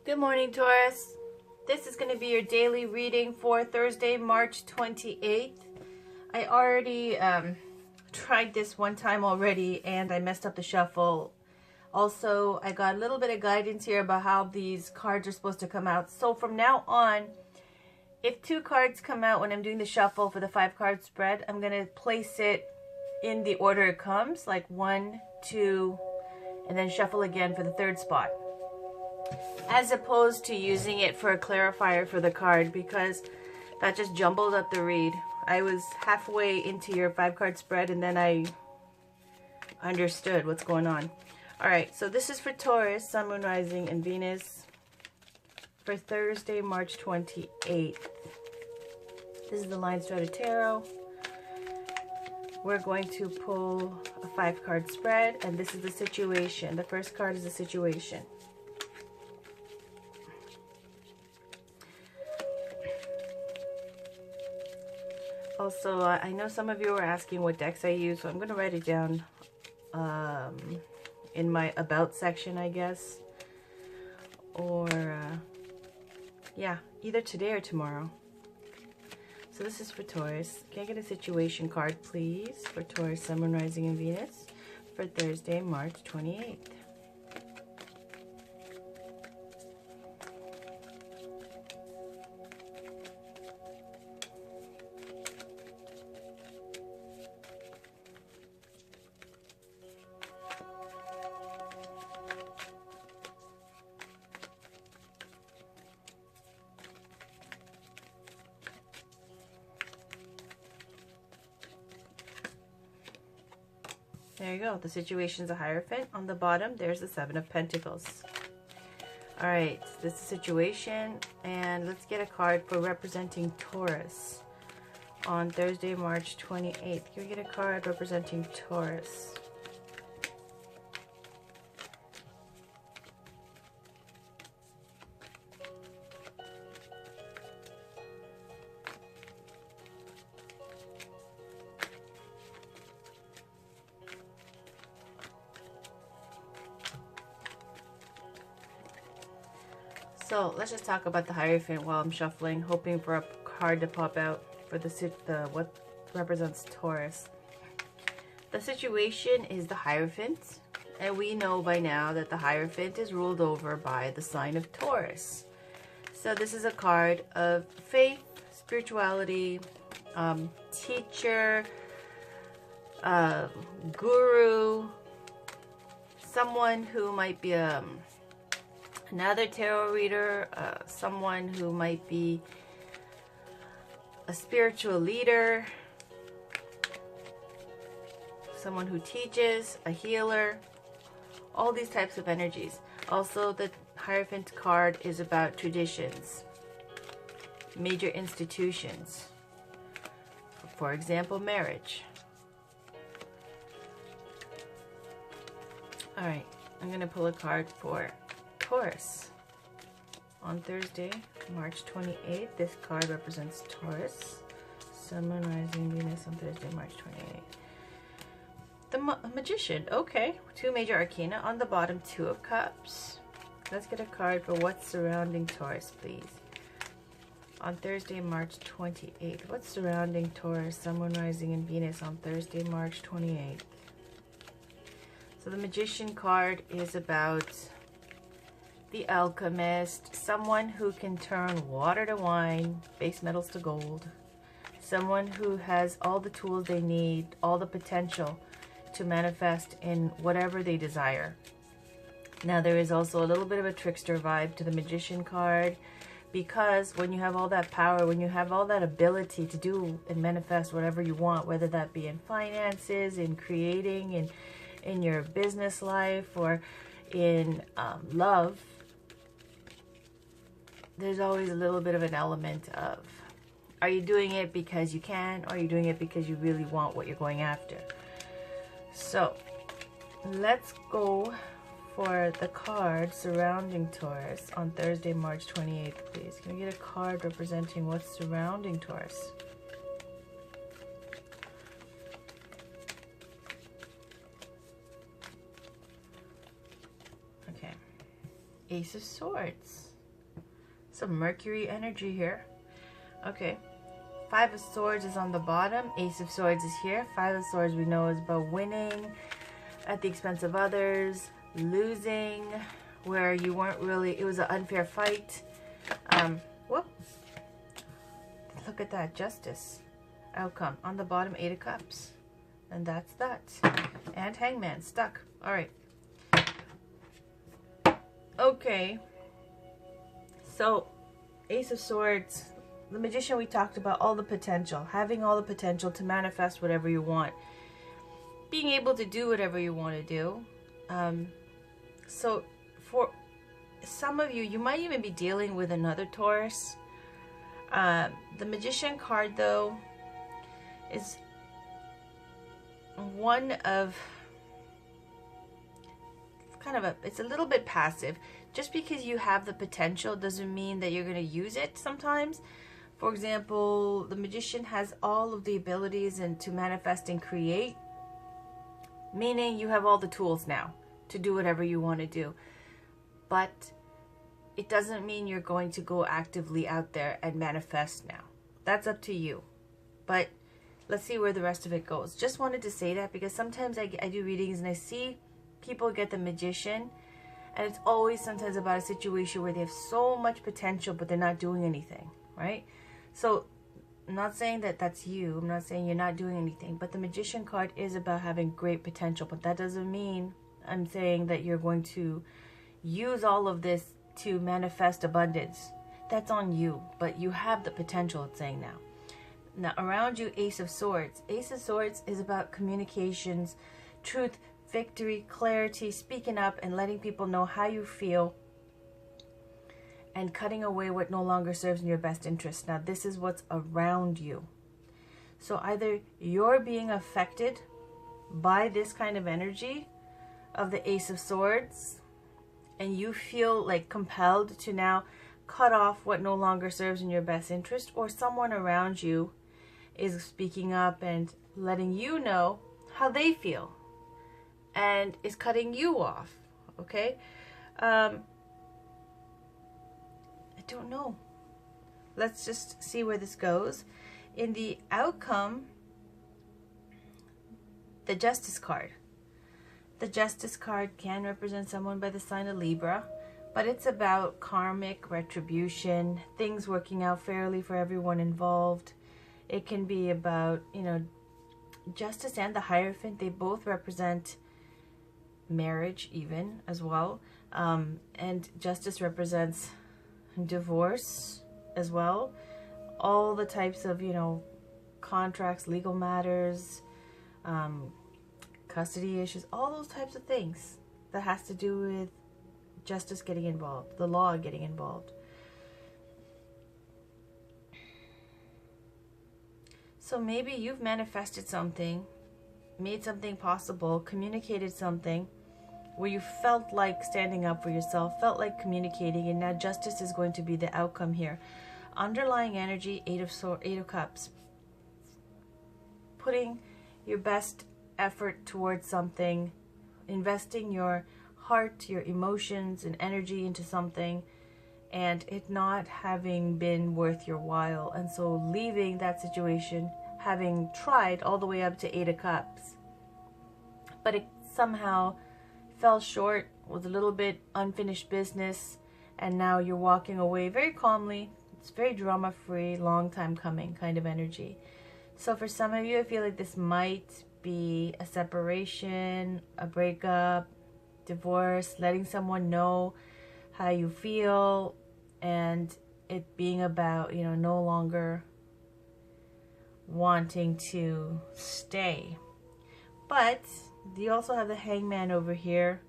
Good morning, Taurus. This is going to be your daily reading for Thursday, March 28th. I already tried this one time already and I messed up the shuffle. Also, I got a little bit of guidance here about how these cards are supposed to come out. So from now on, if two cards come out when I'm doing the shuffle for the 5-card spread, I'm going to place it in the order it comes, like 1, 2, and then shuffle again for the third spot, as opposed to using it for a clarifier for the card, because that just jumbled up the read. I was halfway into your 5-card spread and then I understood what's going on. Alright, so this is for Taurus, Sun, Moon, Rising, and Venus for Thursday, March 28th. This is the Line Starter Tarot. We're going to pull a 5-card spread, and this is the situation. The first card is the situation. Also, I know some of you were asking what decks I use, so I'm going to write it down in my About section, I guess. Or, yeah, either today or tomorrow. So this is for Taurus. Can I get a situation card, please, for Taurus, Sun, Moon, Rising, and Venus for Thursday, March 28th? There you go. The situation's a Hierophant. On the bottom, there's the 7 of Pentacles. Alright, this is the situation. And let's get a card for representing Taurus on Thursday, March 28th. Can we get a card representing Taurus? So let's just talk about the Hierophant while I'm shuffling, hoping for a card to pop out for the what represents Taurus. The situation is the Hierophant, and we know by now that the Hierophant is ruled over by the sign of Taurus. So this is a card of faith, spirituality, teacher, guru, someone who might be another tarot reader, someone who might be a spiritual leader, someone who teaches, a healer, all these types of energies. Also, the Hierophant card is about traditions, major institutions, for example, marriage. Alright, I'm going to pull a card for Taurus on Thursday, March 28th. This card represents Taurus, Sun, Moon, Rising, Venus on Thursday, March 28th. The Magician. Okay, 2 major arcana. On the bottom, 2 of Cups. Let's get a card for what's surrounding Taurus, please. On Thursday, March 28th. What's surrounding Taurus, Sun, Moon, Rising, and Venus on Thursday, March 28th? So the Magician card is about the alchemist, someone who can turn water to wine, base metals to gold, someone who has all the tools they need, all the potential to manifest in whatever they desire. Now there is also a little bit of a trickster vibe to the Magician card, because when you have all that power, when you have all that ability to do and manifest whatever you want, whether that be in finances, in creating, in your business life, or in love, there's always a little bit of an element of, are you doing it because you can, or are you doing it because you really want what you're going after? So let's go for the card surrounding Taurus on Thursday, March 28th, please. Can we get a card representing what's surrounding Taurus? Okay. Ace of Swords. Some Mercury energy here. Okay. Five of Swords is on the bottom. Ace of Swords is here. Five of Swords we know is about winning at the expense of others, losing where you weren't really, it was an unfair fight. Whoop. Look at that, Justice. Outcome. On the bottom, Eight of Cups. And that's that. And Hangman, stuck. Alright. Okay. So, Ace of Swords, the Magician, we talked about all the potential. Having all the potential to manifest whatever you want. Being able to do whatever you want to do. So, for some of you, you might even be dealing with another Taurus. The Magician card, though, is one of kind of it's a little bit passive. Just because you have the potential doesn't mean that you're going to use it sometimes. For example, the Magician has all of the abilities and to manifest and create, meaning you have all the tools now to do whatever you want to do. But it doesn't mean you're going to go actively out there and manifest now. That's up to you. But let's see where the rest of it goes. Just wanted to say that because sometimes I do readings and I see people get the Magician, and it's always sometimes about a situation where they have so much potential but they're not doing anything, right? So I'm not saying that that's you. I'm not saying you're not doing anything, but the Magician card is about having great potential, but that doesn't mean I'm saying that you're going to use all of this to manifest abundance. That's on you, but you have the potential, it's saying now. Now around you, Ace of Swords. Ace of Swords is about communications, truth, victory, clarity, speaking up and letting people know how you feel and cutting away what no longer serves in your best interest. Now this is what's around you. So either you're being affected by this kind of energy of the Ace of Swords and you feel like compelled to now cut off what no longer serves in your best interest, or someone around you is speaking up and letting you know how they feel and is cutting you off. Okay, I don't know. Let's just see where this goes. In the outcome, the Justice card. The Justice card can represent someone by the sign of Libra, but it's about karmic retribution, things working out fairly for everyone involved. It can be about, you know, Justice and the Hierophant, they both represent marriage even as well. And Justice represents divorce as well. All the types of, you know, contracts, legal matters, custody issues, all those types of things that has to do with justice getting involved, the law getting involved. So maybe you've manifested something, made something possible, communicated something where you felt like standing up for yourself, felt like communicating, and now justice is going to be the outcome here. Underlying energy, Eight of Cups. Putting your best effort towards something, investing your heart, your emotions and energy into something, and it not having been worth your while, and so leaving that situation, having tried all the way up to Eight of Cups, but it somehow fell short, was a little bit unfinished business, and now you're walking away very calmly. It's very drama-free, long time coming kind of energy. So for some of you, I feel like this might be a separation, a breakup, divorce, letting someone know how you feel, and it being about, you know, no longer wanting to stay. But you also have the Hangman over here,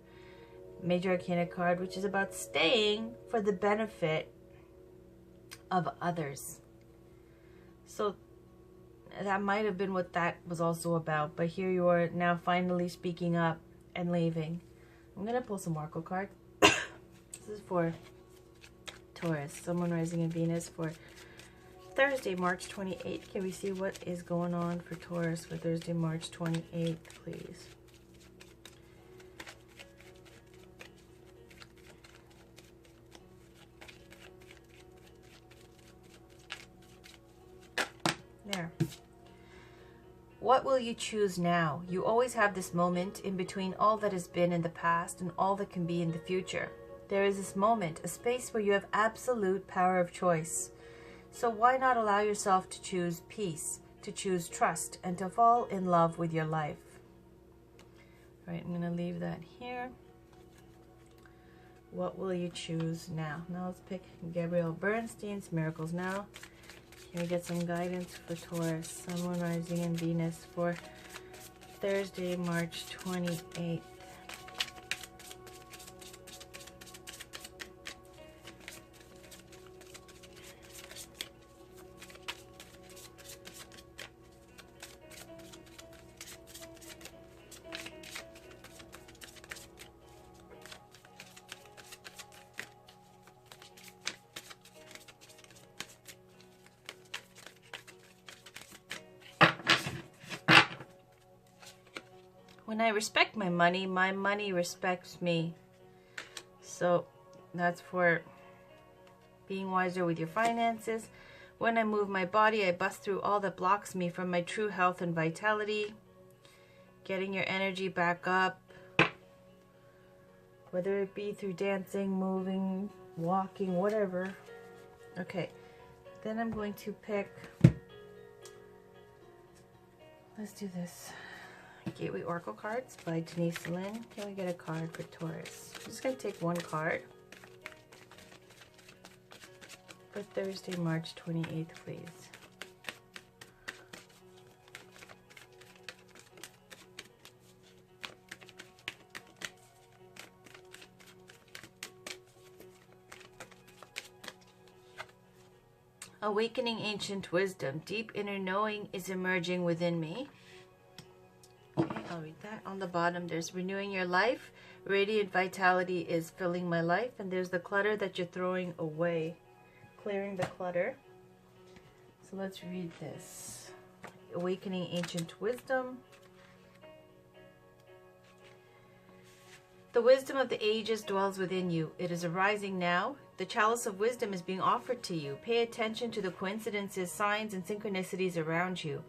Major Arcana card, which is about staying for the benefit of others. So that might have been what that was also about, but here you are now finally speaking up and leaving. I'm gonna pull some Oracle cards. This is for Taurus, Sun, Moon, Rising, and Venus for Thursday, March 28th. Can we see what is going on for Taurus for Thursday, March 28th, please? here. What will you choose now? You always have this moment in between all that has been in the past and all that can be in the future. There is this moment, a space where you have absolute power of choice. So why not allow yourself to choose peace, to choose trust, and to fall in love with your life? All right, I'm going to leave that here. What will you choose now? Now let's pick Gabrielle Bernstein's Miracles Now. Can we get some guidance for Taurus, Sun, Moon, Rising, and Venus for Thursday, March 28th? When I respect my money respects me. So that's for being wiser with your finances. When I move my body, I bust through all that blocks me from my true health and vitality. Getting your energy back up. Whether it be through dancing, moving, walking, whatever. Okay. Then I'm going to pick... Let's do this. Gateway Oracle cards by Denise Lynn. Can we get a card for Taurus? I'm just going to take one card for Thursday, March 28th, please. Awakening ancient wisdom. Deep inner knowing is emerging within me. Okay, I'll read that. On the bottom, there's renewing your life. Radiant vitality is filling my life. And there's the clutter that you're throwing away. Clearing the clutter. So let's read this. Awakening ancient wisdom. The wisdom of the ages dwells within you. It is arising now. The chalice of wisdom is being offered to you. Pay attention to the coincidences, signs, and synchronicities around you.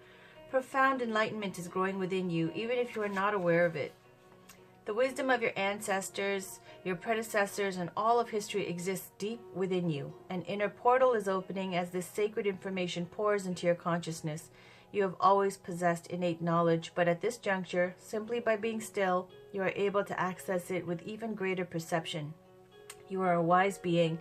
Profound enlightenment is growing within you, even if you are not aware of it. The wisdom of your ancestors, your predecessors, and all of history exists deep within you. An inner portal is opening as this sacred information pours into your consciousness. You have always possessed innate knowledge, but at this juncture, simply by being still, you are able to access it with even greater perception. You are a wise being,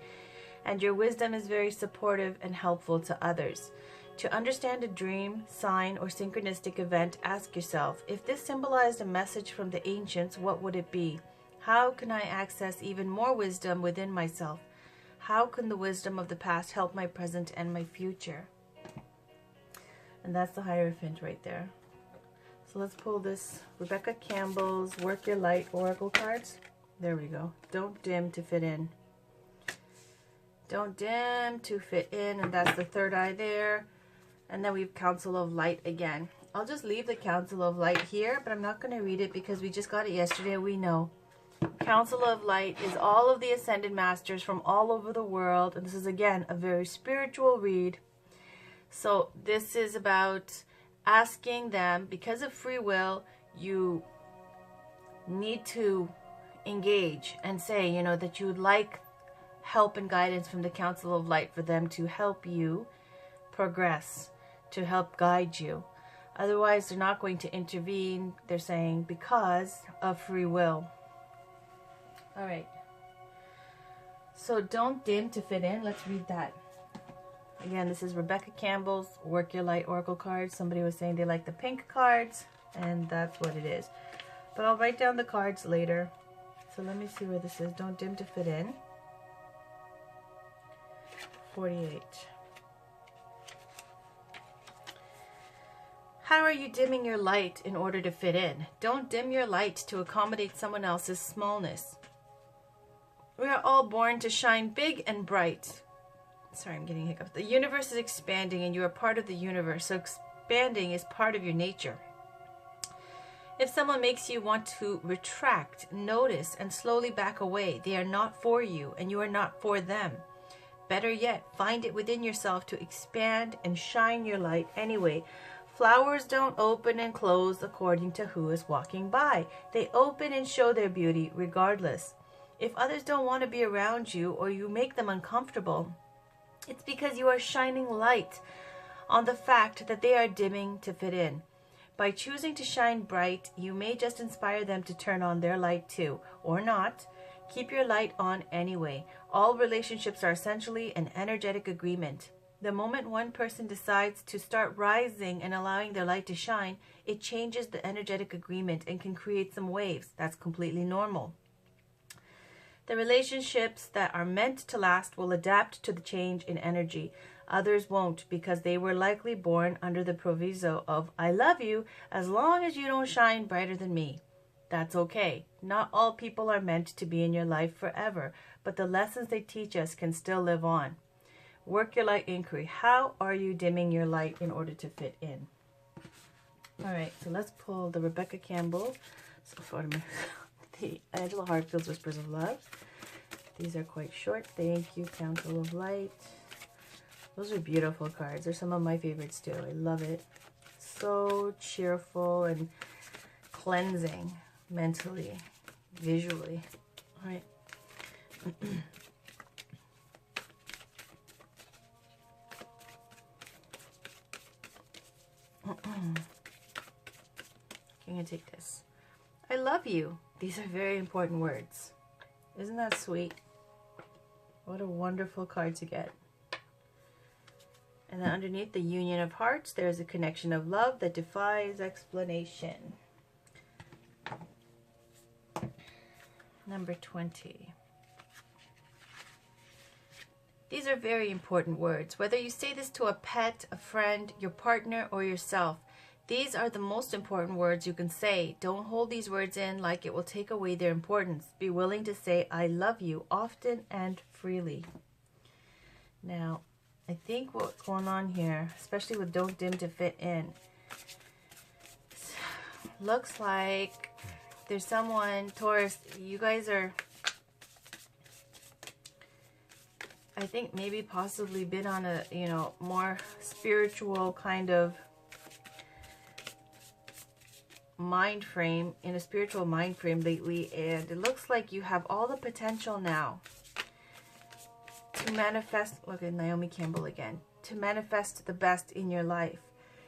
and your wisdom is very supportive and helpful to others. To understand a dream, sign, or synchronistic event, ask yourself, if this symbolized a message from the ancients, what would it be? How can I access even more wisdom within myself? How can the wisdom of the past help my present and my future? And that's the Hierophant right there. So let's pull this Rebecca Campbell's Work Your Light Oracle cards. There we go. Don't dim to fit in. Don't dim to fit in. And that's the third eye there. And then we have Council of Light again. I'll just leave the Council of Light here, but I'm not going to read it because we just got it yesterday. We know. Council of Light is all of the Ascended Masters from all over the world. And this is, again, a very spiritual read. So this is about asking them, because of free will, you need to engage and say, you know, that you would like help and guidance from the Council of Light for them to help you progress, to help guide you. Otherwise, they're not going to intervene, they're saying, because of free will. All right. So don't dim to fit in. Let's read that. Again, this is Rebecca Campbell's Work Your Light Oracle cards. Somebody was saying they like the pink cards, and that's what it is. But I'll write down the cards later. So let me see where this is. Don't dim to fit in. 48. How are you dimming your light in order to fit in? Don't dim your light to accommodate someone else's smallness. We are all born to shine big and bright. Sorry, I'm getting hiccups. The universe is expanding and you are part of the universe. So expanding is part of your nature. If someone makes you want to retract, notice, and slowly back away, they are not for you and you are not for them. Better yet, find it within yourself to expand and shine your light anyway. Flowers don't open and close according to who is walking by. They open and show their beauty regardless. If others don't want to be around you or you make them uncomfortable, it's because you are shining light on the fact that they are dimming to fit in. By choosing to shine bright, you may just inspire them to turn on their light too, or not. Keep your light on anyway. All relationships are essentially an energetic agreement. The moment one person decides to start rising and allowing their light to shine, it changes the energetic agreement and can create some waves. That's completely normal. The relationships that are meant to last will adapt to the change in energy. Others won't, because they were likely born under the proviso of I love you as long as you don't shine brighter than me. That's okay. Not all people are meant to be in your life forever, but the lessons they teach us can still live on. Work your light inquiry. How are you dimming your light in order to fit in? All right, so let's pull the Rebecca Campbell. So for the Angela Hartfield's Whispers of Love. These are quite short. Thank you, Council of Light. Those are beautiful cards. They're some of my favorites too. I love it. So cheerful and cleansing mentally, visually. All right. I'm going to take this. I love you. These are very important words. Isn't that sweet? What a wonderful card to get. And then underneath the Union of Hearts, there's a connection of love that defies explanation. Number 20. These are very important words. Whether you say this to a pet, a friend, your partner, or yourself, these are the most important words you can say. Don't hold these words in like it will take away their importance. Be willing to say, I love you, often and freely. Now, I think what's going on here, especially with don't dim to fit in, looks like there's someone, Taurus, you guys are, I think maybe possibly been on a, more spiritual kind of mind frame, in a spiritual mind frame lately, and it looks like you have all the potential now to manifest, look at Naomi Campbell again, to manifest the best in your life.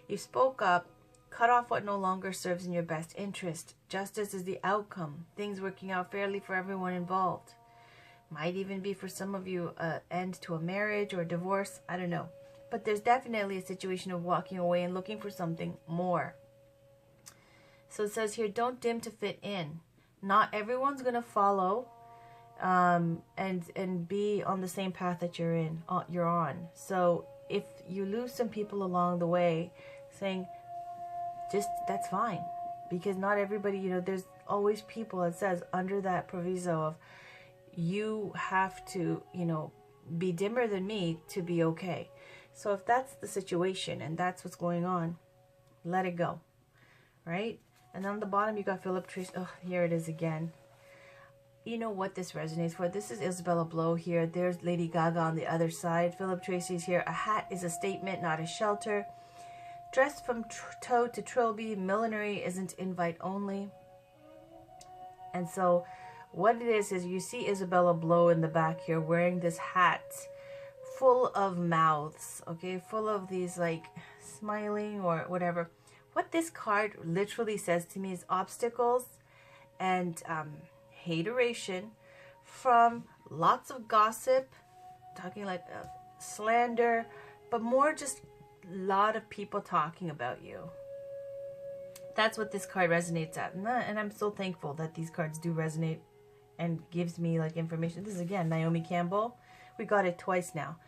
You spoke up, cut off what no longer serves in your best interest. Justice is the outcome, things working out fairly for everyone involved. Might even be for some of you an end to a marriage or a divorce, I don't know. But there's definitely a situation of walking away and looking for something more. So it says here, don't dim to fit in. Not everyone's going to follow and be on the same path that you're on. So if you lose some people along the way, saying, just, that's fine. Because not everybody, there's always people, it says, under that proviso of, you have to, be dimmer than me to be okay. So if that's the situation and that's what's going on, let it go, right? And on the bottom, you got Philip Tracy. Oh, here it is again. You know what this resonates for. This is Isabella Blow here. There's Lady Gaga on the other side. Philip Tracy's here. A hat is a statement, not a shelter. Dressed from toe to trilby. Millinery isn't invite only. And so what it is you see Isabella Blow in the back here wearing this hat full of mouths, okay? Full of these like smiling or whatever. What this card literally says to me is obstacles and hateration from lots of gossip, talking like slander, but more just a lot of people talking about you. That's what this card resonates at. And I'm so thankful that these cards do resonate and gives me like information. This is again Naomi Campbell. We got it twice now.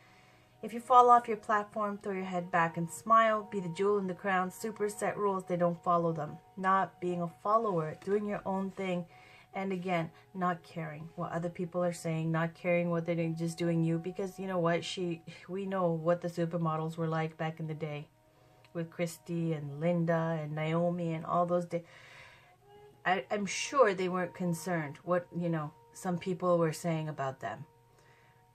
If you fall off your platform, throw your head back and smile. Be the jewel in the crown. Super set rules, they don't follow them. Not being a follower, doing your own thing. And again, not caring what other people are saying, not caring what they're doing, just doing you. Because you know what, we know what the supermodels were like back in the day. With Christy and Linda and Naomi and all those days. I'm sure they weren't concerned what, some people were saying about them.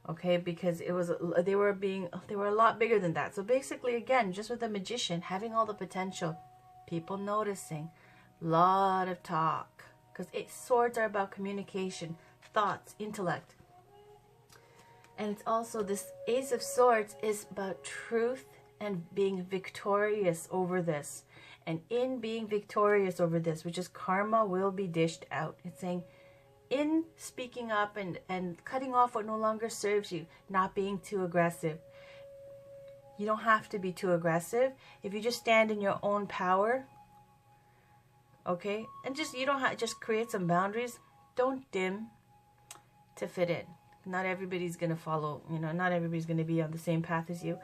Okay, because it was, they were a lot bigger than that. So basically, again, just with the Magician, having all the potential, people noticing, lot of talk. Because swords are about communication, thoughts, intellect. And it's also, this Ace of Swords is about truth and being victorious over this. And in being victorious over this, which is karma will be dished out. It's saying, in speaking up and cutting off what no longer serves you, not being too aggressive. You don't have to be too aggressive. If you just stand in your own power, okay? And just, you don't have, just create some boundaries. Don't dim to fit in. Not everybody's going to follow, you know, not everybody's going to be on the same path as you.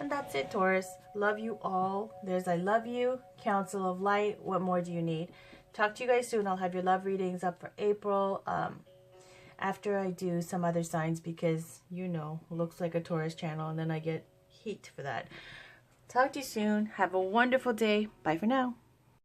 And that's it, Taurus. Love you all. There's I love you, Council of Light. What more do you need? Talk to you guys soon. I'll have your love readings up for April after I do some other signs, because, you know, looks like a Taurus channel, and then I get heat for that. Talk to you soon. Have a wonderful day. Bye for now.